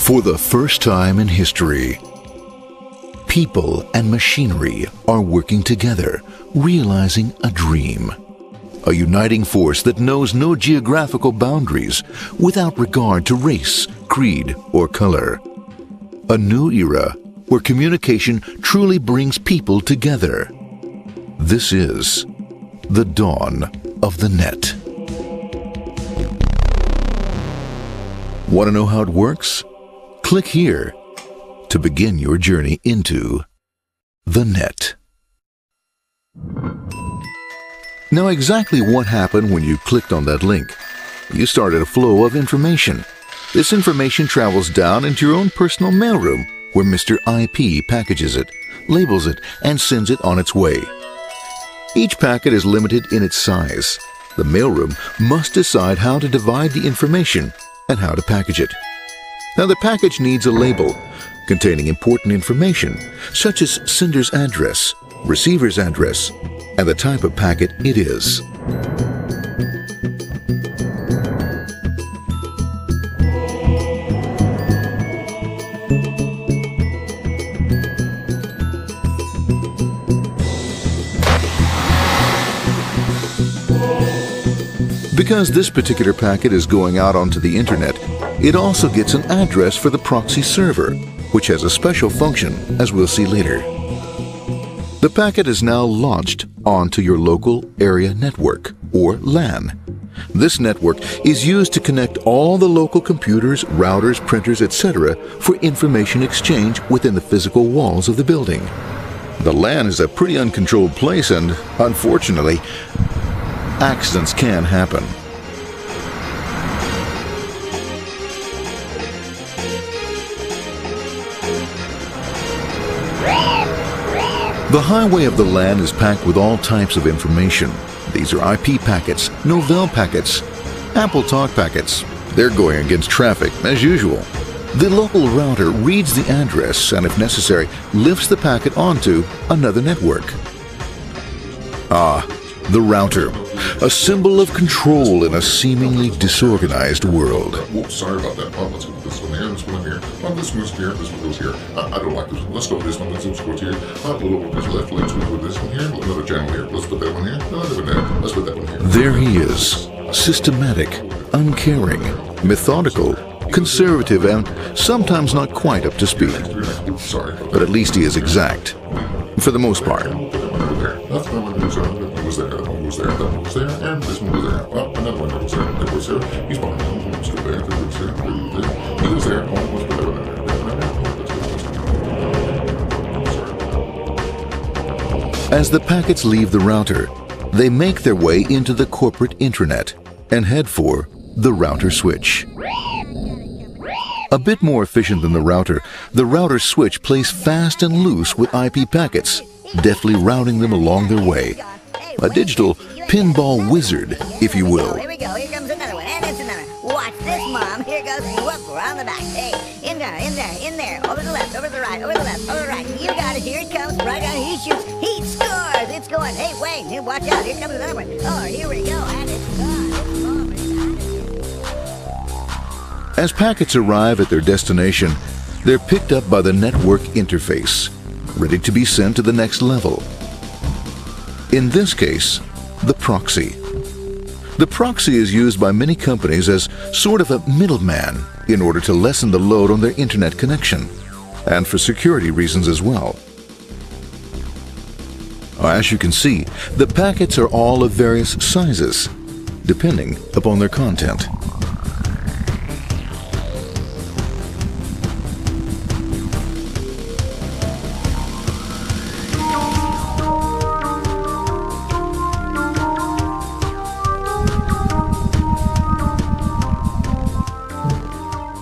For the first time in history, people and machinery are working together, realizing a dream. A uniting force that knows no geographical boundaries without regard to race, creed, or color. A new era where communication truly brings people together. This is the dawn of the net. Want to know how it works? Click here to begin your journey into the net. Now, exactly what happened when you clicked on that link? You started a flow of information. This information travels down into your own personal mailroom, where Mr. IP packages it, labels it, and sends it on its way. Each packet is limited in its size. The mailroom must decide how to divide the information and how to package it. Now, the package needs a label containing important information, such as sender's address, receiver's address, and the type of packet it is. Because this particular packet is going out onto the internet, it also gets an address for the proxy server, which has a special function, as we'll see later. The packet is now launched onto your local area network, or LAN. This network is used to connect all the local computers, routers, printers, etc. for information exchange within the physical walls of the building. The LAN is a pretty uncontrolled place, and unfortunately, accidents can happen. The highway of the LAN is packed with all types of information. These are IP packets, Novell packets, Apple Talk packets. They're going against traffic, as usual. The local router reads the address and, if necessary, lifts the packet onto another network. The router, a symbol of control in a seemingly disorganized world. Whoops, sorry about that. Let's go with this one here, this one here. This one goes here, this one goes here. I don't like this one. Let's go with this one. Let's go here. A little bit left. Let's go with this one here. Another channel here. Let's put that one here. Another one there. Let's put that one here. There he is, systematic, uncaring, methodical, conservative, and sometimes not quite up to speed. Sorry. But at least he is exact, for the most part. That's the one that was there. That one was there. That one was there. And this one was there. Well, another one that was there. That was there. He's behind him. He was still there. That was there. He was there. Oh, let's put that one there. As the packets leave the router, they make their way into the corporate intranet and head for the router switch. A bit more efficient than the router switch plays fast and loose with IP packets, deftly routing them along their way. A digital pinball wizard, if you will. Here we go. Here comes another one. And it's another one. Watch this, Mom. Here goes. Whoop, around the back. Hey, in there, in there, in there. Over the left, over the right, over the left, over the right. You got it. Here it comes. Right on. He shoots. He scores. It's going. Hey, Wayne. Here, watch out. Here comes another one. Oh, here we go. And it's gone. As packets arrive at their destination, they're picked up by the network interface, ready to be sent to the next level. In this case, the proxy. The proxy is used by many companies as sort of a middleman in order to lessen the load on their internet connection, and for security reasons as well. As you can see, the packets are all of various sizes, depending upon their content.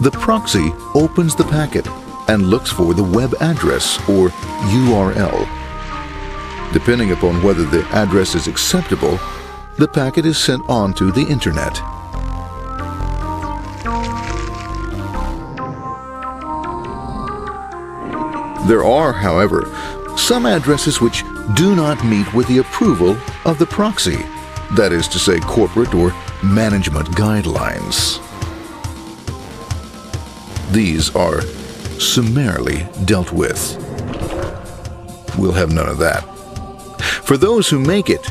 The proxy opens the packet and looks for the web address, or URL. Depending upon whether the address is acceptable, the packet is sent on to the internet. There are, however, some addresses which do not meet with the approval of the proxy, that is to say, corporate or management guidelines. these are summarily dealt with. We'll have none of that. For those who make it,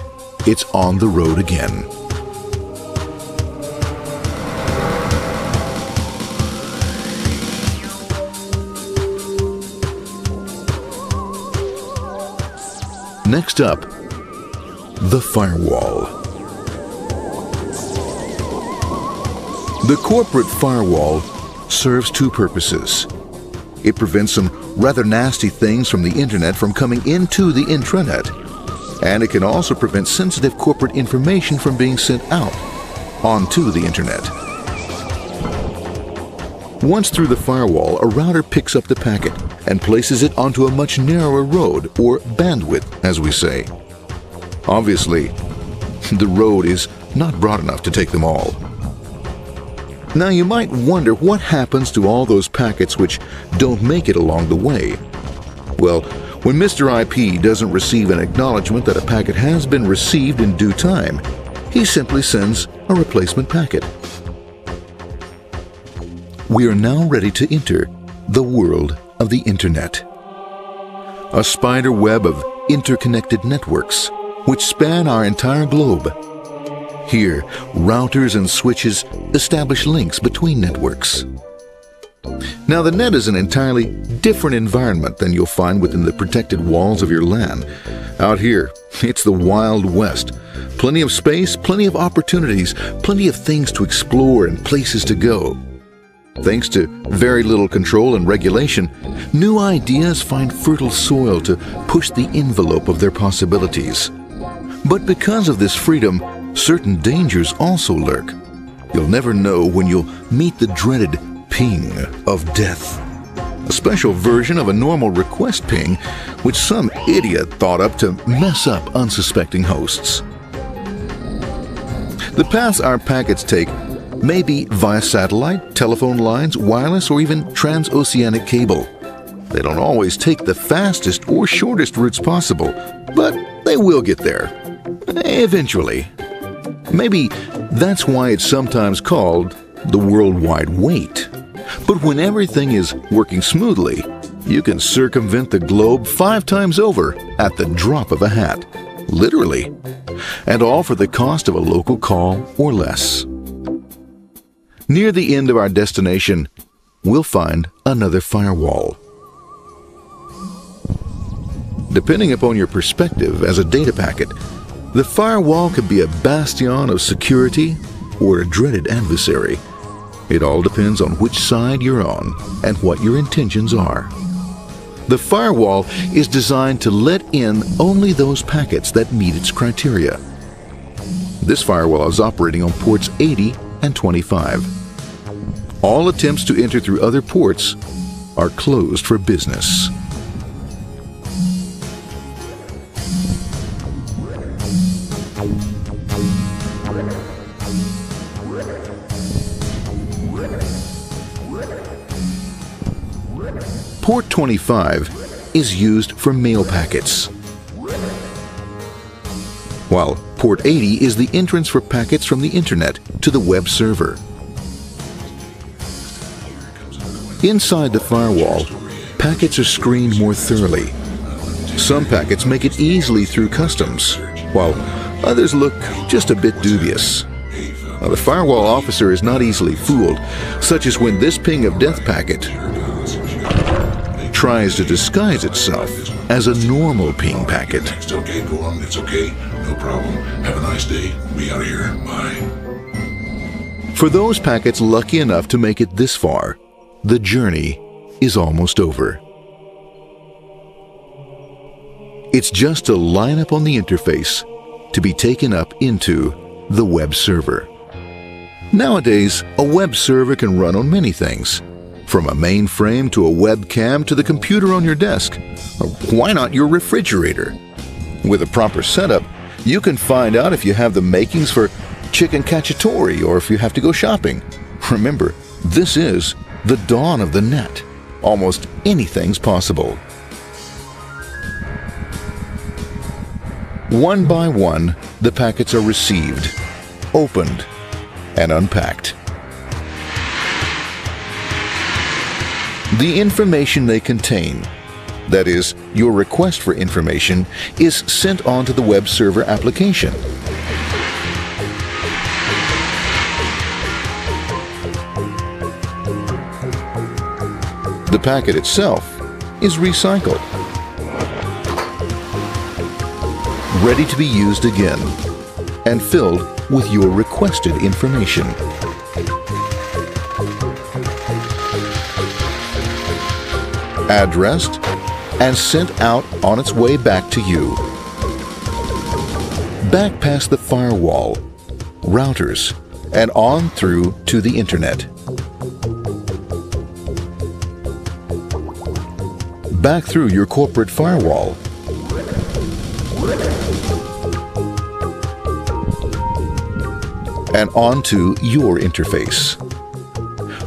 it's on the road again. Next up, the firewall. The corporate firewall serves two purposes. It prevents some rather nasty things from the internet from coming into the intranet, and it can also prevent sensitive corporate information from being sent out onto the internet. Once through the firewall, a router picks up the packet and places it onto a much narrower road, or bandwidth, as we say. Obviously, the road is not broad enough to take them all. Now you might wonder what happens to all those packets which don't make it along the way. Well, when Mr. IP doesn't receive an acknowledgement that a packet has been received in due time, he simply sends a replacement packet. We are now ready to enter the world of the Internet. A spider web of interconnected networks which span our entire globe. Here, routers and switches establish links between networks. Now, the net is an entirely different environment than you'll find within the protected walls of your LAN. Out here, it's the Wild West. Plenty of space, plenty of opportunities, plenty of things to explore and places to go. Thanks to very little control and regulation, new ideas find fertile soil to push the envelope of their possibilities. But because of this freedom, certain dangers also lurk. You'll never know when you'll meet the dreaded ping of death. A special version of a normal request ping, which some idiot thought up to mess up unsuspecting hosts. The paths our packets take may be via satellite, telephone lines, wireless, or even transoceanic cable. They don't always take the fastest or shortest routes possible, but they will get there. Eventually. Maybe that's why it's sometimes called the worldwide wait. But when everything is working smoothly, you can circumvent the globe 5 times over at the drop of a hat. Literally. And all for the cost of a local call or less. Near the end of our destination, we'll find another firewall. Depending upon your perspective as a data packet, the firewall could be a bastion of security or a dreaded adversary. It all depends on which side you're on and what your intentions are. The firewall is designed to let in only those packets that meet its criteria. This firewall is operating on ports 80 and 25. All attempts to enter through other ports are closed for business. Port 25 is used for mail packets, while Port 80 is the entrance for packets from the Internet to the web server. Inside the firewall, packets are screened more thoroughly. Some packets make it easily through customs, while others look just a bit dubious. Now, the firewall officer is not easily fooled, such as when this ping of death packet tries to disguise itself as a normal ping packet. It's okay, go on, it's okay, no problem. Have a nice day, be out of here, bye. For those packets lucky enough to make it this far, the journey is almost over. It's just a lineup on the interface to be taken up into the web server. Nowadays, a web server can run on many things, from a mainframe to a webcam to the computer on your desk. Or why not your refrigerator? With a proper setup, you can find out if you have the makings for chicken cacciatore or if you have to go shopping. Remember, this is the dawn of the net. Almost anything's possible. One by one, the packets are received, opened, and unpacked. The information they contain, that is, your request for information, is sent on to the web server application. The packet itself is recycled, ready to be used again, and filled with your requested information. Addressed and sent out on its way back to you. Back past the firewall, routers, and on through to the internet. Back through your corporate firewall. And onto your interface.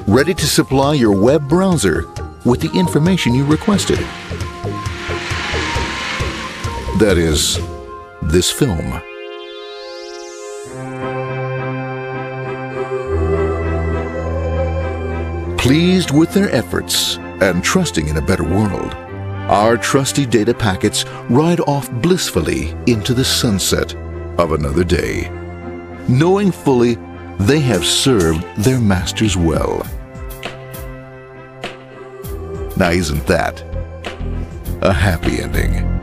Ready to supply your web browser with the information you requested. That is, this film. Pleased with their efforts and trusting in a better world, our trusty data packets ride off blissfully into the sunset of another day, knowing fully they have served their masters well. Now, isn't that a happy ending?